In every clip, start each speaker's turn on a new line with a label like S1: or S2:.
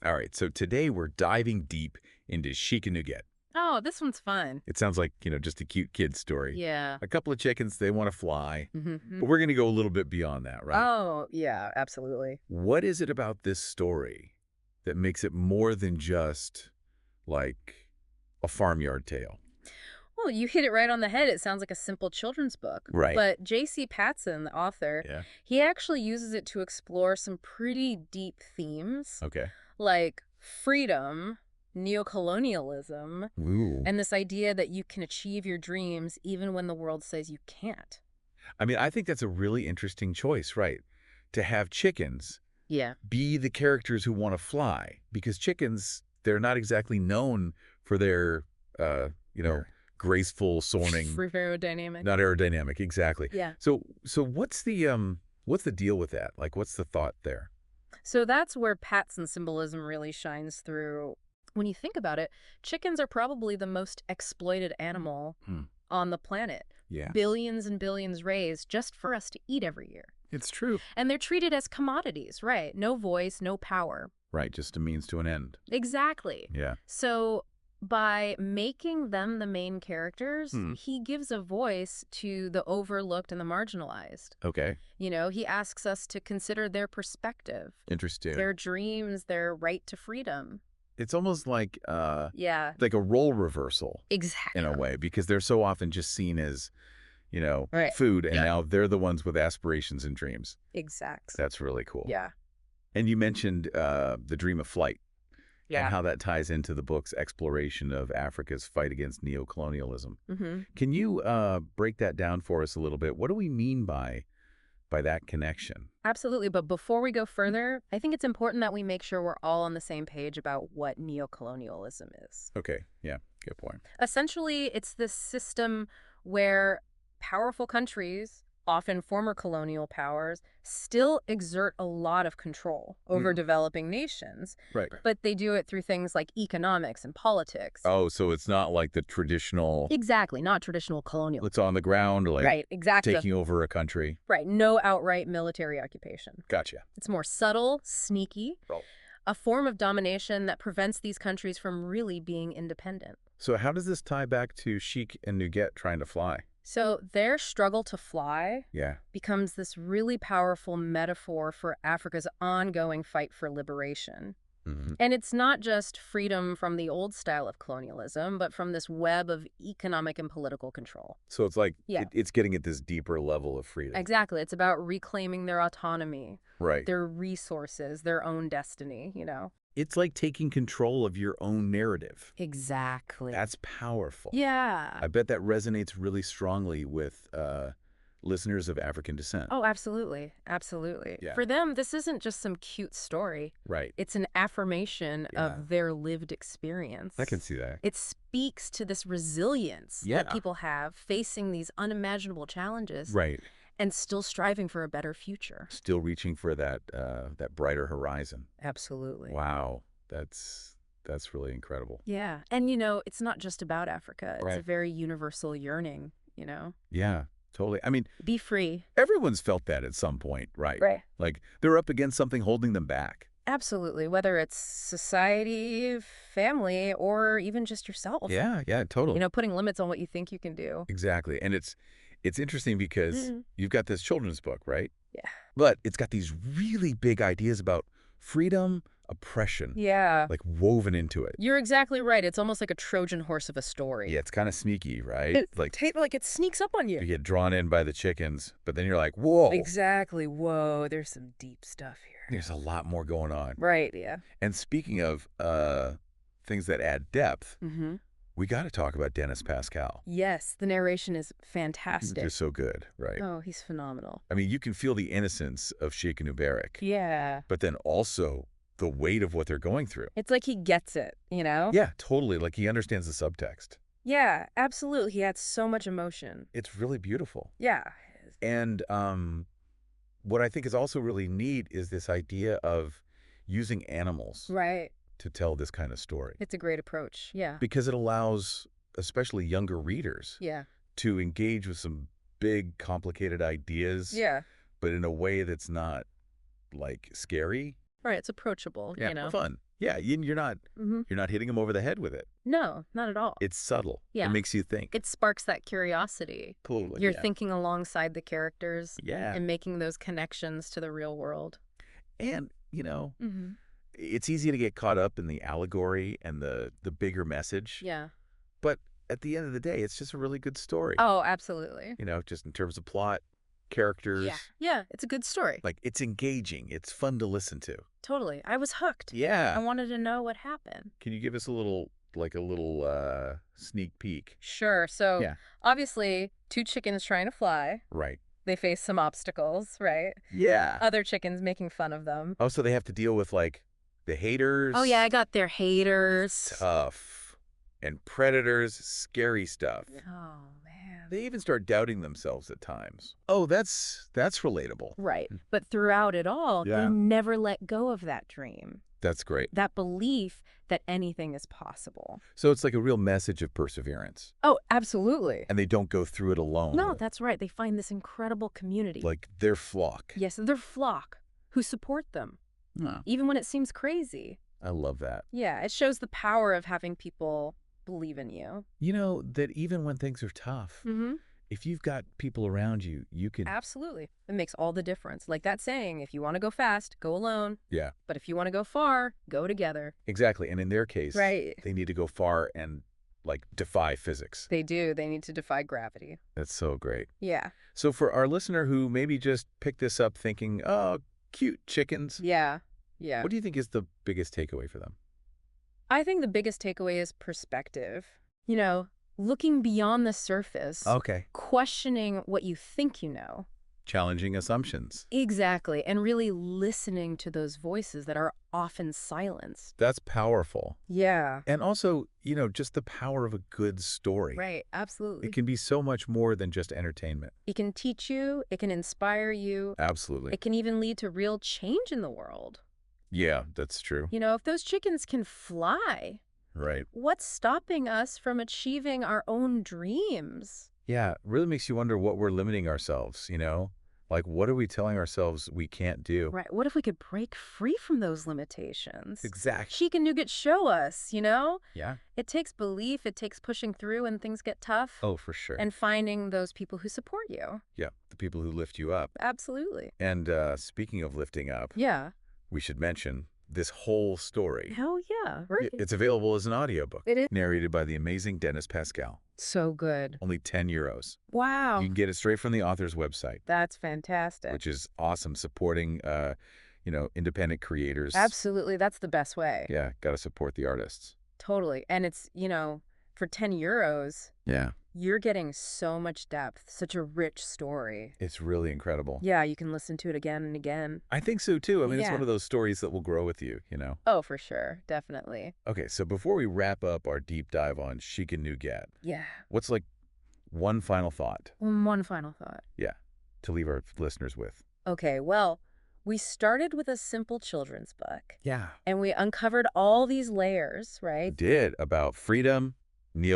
S1: All right, so today we're diving deep into Chic and Nuguet.
S2: Oh, this one's fun.
S1: It sounds like, just a cute kid story.
S2: Yeah.
S1: A couple of chickens, they want to fly,
S2: Mm-hmm.
S1: but we're going to go a little bit beyond that, right?
S2: Oh, yeah, absolutely.
S1: What is it about this story that makes it more than just like a farmyard tale?
S2: Well, you hit it right on the head. It sounds like a simple children's book.
S1: Right.
S2: But J.C. Patsson, the author,
S1: Yeah.
S2: he actually uses it to explore some pretty deep themes,
S1: Okay.
S2: like freedom, neocolonialism,
S1: Ooh.
S2: and this idea that you can achieve your dreams even when the world says you can't.
S1: I mean, I think that's a really interesting choice, right? To have chickens
S2: Yeah.
S1: be the characters who want to fly, because chickens, they're not exactly known for their, graceful soaring.
S2: Free aerodynamic.
S1: Not aerodynamic, exactly.
S2: Yeah.
S1: So what's the deal with that? Like, what's the thought there?
S2: So that's where Patsson symbolism really shines through. When you think about it, chickens are probably the most exploited animal on the planet.
S1: Yeah.
S2: Billions and billions raised just for us to eat every year.
S1: It's true.
S2: And they're treated as commodities, right? No voice, no power.
S1: Right, just a means to an end.
S2: Exactly.
S1: Yeah.
S2: So by making them the main characters, he gives a voice to the overlooked and the marginalized.
S1: Okay.
S2: He asks us to consider their perspective,
S1: Interesting.
S2: their dreams, their right to freedom.
S1: It's almost like
S2: Yeah.
S1: like a role reversal
S2: Exactly.
S1: in a way, because they're so often just seen as,
S2: Right.
S1: food, and now they're the ones with aspirations and dreams.
S2: Exactly.
S1: That's really cool.
S2: Yeah.
S1: And you mentioned the dream of flight.
S2: Yeah.
S1: And how that ties into the book's exploration of Africa's fight against neocolonialism.
S2: Mm-hmm.
S1: Can you break that down for us a little bit? What do we mean by that connection?
S2: Absolutely. But before we go further, I think it's important that we make sure we're all on the same page about what neocolonialism is.
S1: Okay. Yeah. Good point.
S2: Essentially, it's this system where powerful countries, often former colonial powers, still exert a lot of control over developing nations.
S1: Right.
S2: But they do it through things like economics and politics.
S1: Oh, so it's not like the traditional,
S2: Exactly. Not traditional colonial.
S1: it's on the ground, like
S2: Right. Exactly.
S1: taking over a country.
S2: Right. No outright military occupation.
S1: Gotcha.
S2: It's more subtle, sneaky,
S1: Oh.
S2: a form of domination that prevents these countries from really being independent.
S1: So how does this tie back to Chic and Nuguet trying to fly?
S2: So their struggle to fly
S1: Yeah.
S2: becomes this really powerful metaphor for Africa's ongoing fight for liberation.
S1: Mm-hmm.
S2: And it's not just freedom from the old style of colonialism, but from this web of economic and political control.
S1: So it's like
S2: Yeah.
S1: it's getting at this deeper level of freedom.
S2: Exactly. It's about reclaiming their autonomy,
S1: Right.
S2: their resources, their own destiny,
S1: It's like taking control of your own narrative.
S2: Exactly.
S1: That's powerful.
S2: Yeah.
S1: I bet that resonates really strongly with listeners of African descent.
S2: Oh, absolutely. Absolutely.
S1: Yeah.
S2: For them, this isn't just some cute story.
S1: Right.
S2: It's an affirmation
S1: Yeah.
S2: of their lived experience.
S1: I can see that.
S2: It speaks to this resilience
S1: Yeah.
S2: that people have facing these unimaginable challenges
S1: Right.
S2: and still striving for a better future.
S1: Still reaching for that brighter horizon.
S2: Absolutely.
S1: Wow. That's really incredible.
S2: Yeah. And, it's not just about Africa. It's a
S1: Right.
S2: very universal yearning,
S1: Yeah, totally. I mean,
S2: Be free.
S1: everyone's felt that at some point, right?
S2: Right.
S1: Like they're up against something holding them back.
S2: Absolutely. Whether it's society, family, or even just yourself.
S1: Yeah, totally.
S2: Putting limits on what you think you can do.
S1: Exactly. And it's interesting because you've got this children's book, right?
S2: Yeah.
S1: But it's got these really big ideas about freedom, oppression,
S2: Yeah.
S1: like woven into it.
S2: You're exactly right. It's almost like a Trojan horse of a story.
S1: Yeah, it's kind of sneaky, right? Like
S2: Like it sneaks up on you.
S1: you get drawn in by the chickens, but then you're like, whoa,
S2: Exactly. Whoa, there's some deep stuff here.
S1: there's a lot more going on.
S2: Right, yeah.
S1: And speaking of things that add depth,
S2: Mm-hmm.
S1: we got to talk about Dennis Pascal.
S2: Yes, the narration is
S1: He's
S2: fantastic.
S1: just so good, right?
S2: Oh, he's phenomenal.
S1: I mean, you can feel the innocence of Sheikh and Ubarak,
S2: Yeah.
S1: but then also the weight of what they're going through.
S2: It's like he gets it,
S1: Yeah, totally. Like he understands the subtext.
S2: Yeah, absolutely. He adds so much emotion.
S1: It's really beautiful.
S2: Yeah.
S1: And what I think is also really neat is this idea of using animals
S2: Right.
S1: to tell this kind of story.
S2: It's a great approach. Yeah.
S1: Because it allows especially younger readers
S2: Yeah.
S1: to engage with some big, complicated ideas,
S2: Yeah.
S1: but in a way that's not like scary.
S2: Right, it's approachable,
S1: Yeah,
S2: you know.
S1: fun. Yeah, you're not hitting them over the head with it.
S2: No, not at all.
S1: It's subtle.
S2: Yeah.
S1: It makes you think.
S2: It sparks that curiosity.
S1: Totally.
S2: You're
S1: Yeah.
S2: thinking alongside the characters
S1: Yeah.
S2: and making those connections to the real world.
S1: And,
S2: Mm-hmm.
S1: it's easy to get caught up in the allegory and the bigger message.
S2: Yeah.
S1: But at the end of the day, it's just a really good story.
S2: Oh, absolutely.
S1: Just in terms of plot, characters.
S2: Yeah, it's a good story.
S1: Like, it's engaging. It's fun to listen to.
S2: Totally. I was hooked. I
S1: Yeah.
S2: wanted to know what happened.
S1: Can you give us a little sneak peek?
S2: Sure. So,
S1: Yeah.
S2: obviously, 2 chickens trying to fly.
S1: Right.
S2: They face some obstacles, right?
S1: Yeah.
S2: Other chickens making fun of them.
S1: Oh, so they have to deal with, the haters.
S2: Oh, yeah, I got their haters.
S1: Tough. And predators, scary stuff.
S2: Oh, man.
S1: They even start doubting themselves at times. Oh, that's relatable.
S2: Right. But throughout it all,
S1: Yeah.
S2: they never let go of that dream,
S1: That's great.
S2: that belief that anything is possible.
S1: So it's like a real message of perseverance.
S2: Oh, absolutely.
S1: And they don't go through it alone.
S2: No, that's right. They find this incredible community.
S1: Like their flock.
S2: Yes, their flock who support them, even when it seems crazy.
S1: I love that.
S2: Yeah, it shows the power of having people believe in you.
S1: That even when things are tough,
S2: Mm-hmm.
S1: if you've got people around you, you can...
S2: Absolutely. It makes all the difference. Like that saying, if you want to go fast, go alone.
S1: Yeah,
S2: But if you want to go far, go together.
S1: exactly. And in their case,
S2: Right.
S1: they need to go far and, defy physics.
S2: They do. They need to defy gravity.
S1: That's so great.
S2: Yeah.
S1: So for our listener who maybe just picked this up thinking, oh, cute chickens,
S2: Yeah. Yeah.
S1: what do you think is the biggest takeaway for them?
S2: I think the biggest takeaway is perspective. Looking beyond the surface,
S1: Okay.
S2: questioning what you think you know.
S1: Challenging assumptions.
S2: Exactly. And really listening to those voices that are often silenced.
S1: That's powerful.
S2: Yeah.
S1: And also, just the power of a good story.
S2: Right. Absolutely.
S1: It can be so much more than just entertainment.
S2: It can teach you. It can inspire you.
S1: Absolutely.
S2: It can even lead to real change in the world.
S1: Yeah, that's true.
S2: If those chickens can fly,
S1: Right.
S2: what's stopping us from achieving our own dreams?
S1: Yeah, it really makes you wonder what we're limiting ourselves, Like, what are we telling ourselves we can't do?
S2: Right. What if we could break free from those limitations?
S1: Exactly.
S2: She and Nuguet show us,
S1: Yeah.
S2: It takes belief. It takes pushing through when things get tough.
S1: Oh, for sure.
S2: And finding those people who support you.
S1: Yeah, the people who lift you up.
S2: Absolutely.
S1: And speaking of lifting up,
S2: Yeah.
S1: we should mention this whole story.
S2: Hell yeah. Right.
S1: It's available as an audiobook.
S2: It is.
S1: Narrated by the amazing Dennis Pascal.
S2: So good.
S1: Only €10.
S2: Wow.
S1: You can get it straight from the author's website,
S2: That's fantastic.
S1: which is awesome, supporting, independent creators.
S2: Absolutely. That's the best way.
S1: Yeah, got to support the artists.
S2: Totally. And it's, for €10,
S1: Yeah.
S2: you're getting so much depth, such a rich story.
S1: It's really incredible.
S2: Yeah, you can listen to it again and again.
S1: I think so, too. I mean, it's
S2: Yeah.
S1: one of those stories that will grow with you,
S2: Oh, for sure. Definitely.
S1: Okay, so before we wrap up our deep dive on Chic and Nuguet,
S2: Yeah.
S1: what's one final thought?
S2: One final thought.
S1: Yeah, to leave our listeners with.
S2: Okay, well, we started with a simple children's book.
S1: Yeah.
S2: And we uncovered all these layers,
S1: We
S2: right?
S1: did, about freedom,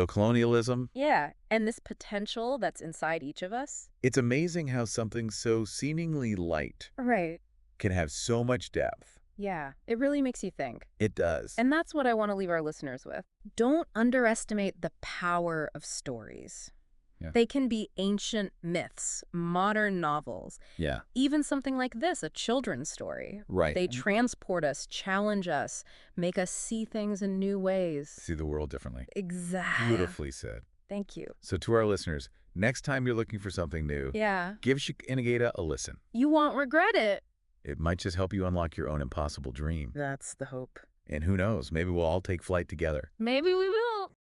S1: neocolonialism.
S2: Yeah. And this potential that's inside each of us.
S1: It's amazing how something so seemingly light
S2: Right.
S1: can have so much depth.
S2: Yeah. It really makes you think.
S1: It does.
S2: And that's what I want to leave our listeners with. Don't underestimate the power of stories.
S1: Yeah.
S2: They can be ancient myths, modern novels,
S1: Yeah.
S2: even something like this, a children's story.
S1: Right.
S2: They transport us, challenge us, make us see things in new ways.
S1: See the world differently.
S2: Exactly.
S1: Beautifully said.
S2: Thank you.
S1: So to our listeners, next time you're looking for something new,
S2: Yeah.
S1: give Chic and Nuguet a listen.
S2: You won't regret it.
S1: It might just help you unlock your own impossible dream.
S2: That's the hope.
S1: And who knows, maybe we'll all take flight together.
S2: Maybe we will.